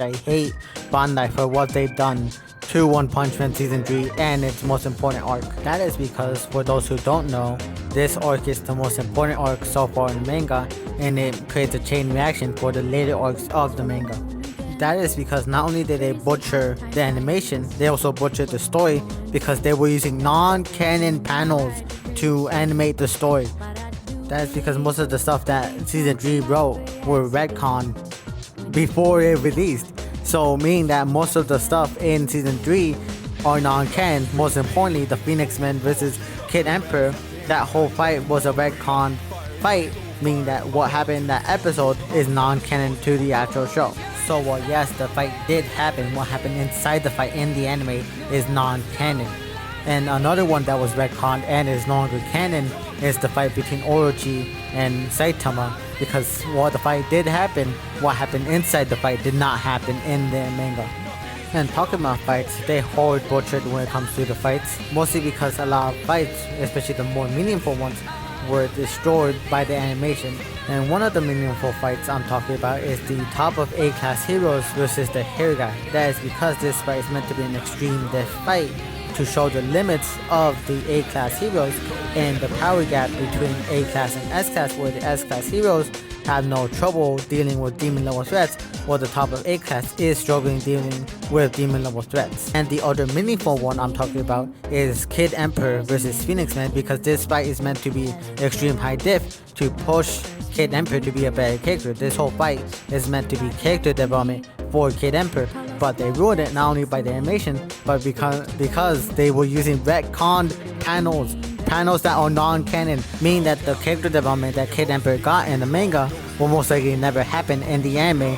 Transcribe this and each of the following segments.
I hate Bandai for what they've done to One Punch Man Season 3 and its most important arc. That is because, for those who don't know, this arc is the most important arc so far in the manga, and it creates a chain reaction for the later arcs of the manga. That is because not only did they butcher the animation, they also butchered the story because they were using non-canon panels to animate the story. That is because most of the stuff that Season 3 wrote were retconned before it released. So meaning that most of the stuff in Season 3 are non-canon. Most importantly, the Phoenix Men versus Kid Emperor, that whole fight was a retcon fight, meaning that what happened in that episode is non-canon to the actual show. So while yes, the fight did happen, what happened inside the fight in the anime is non-canon. And another one that was retconned and is no longer canon is the fight between Orochi and Saitama, because while the fight did happen, what happened inside the fight did not happen in the manga. And talking about fights, they hard butchered when it comes to the fights, mostly because a lot of fights, especially the more meaningful ones, were destroyed by the animation. And one of the meaningful fights I'm talking about is the top of A-class heroes versus the hair guy. That is because this fight is meant to be an extreme death fight to show the limits of the A-class heroes and the power gap between A-class and S-class, where the S-class heroes have no trouble dealing with demon level threats, while the top of A-class is struggling dealing with demon level threats. And the other meaningful one I'm talking about is Kid Emperor versus Phoenix Man, because this fight is meant to be extreme high diff to push Kid Emperor to be a better character. This whole fight is meant to be character development for Kid Emperor, but they ruined it not only by the animation, but because they were using retconned panels that are non-canon, meaning that the character development that Kid Emperor got in the manga will most likely never happen in the anime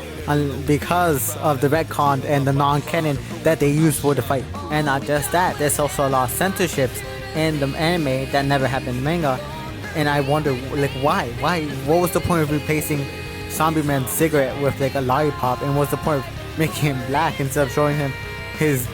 because of the retcon and the non-canon that they used for the fight. And not just that, there's also a lot of censorships in the anime that never happened in the manga. And I wonder, like, why? What was the point of replacing Zombie Man's cigarette with like a lollipop, and what's the point of making him black instead of showing him his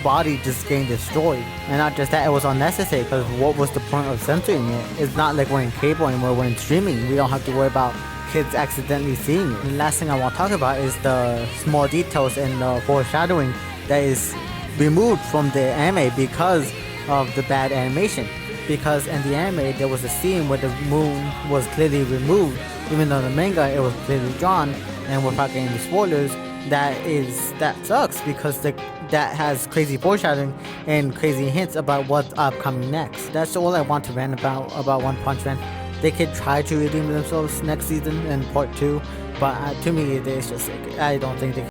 body just getting destroyed? And not just that, it was unnecessary, because what was the point of censoring it? It's not like we're in cable anymore, we're in streaming. We don't have to worry about kids accidentally seeing it. And the last thing I want to talk about is the small details and the foreshadowing that is removed from the anime because of the bad animation. Because in the anime there was a scene where the moon was clearly removed, even though in the manga it was clearly drawn. And without getting the spoilers, that sucks, because that has crazy foreshadowing and crazy hints about what's upcoming next. That's all I want to rant about One Punch Man. They could try to redeem themselves next season in part 2, but to me it's just like, I don't think they can.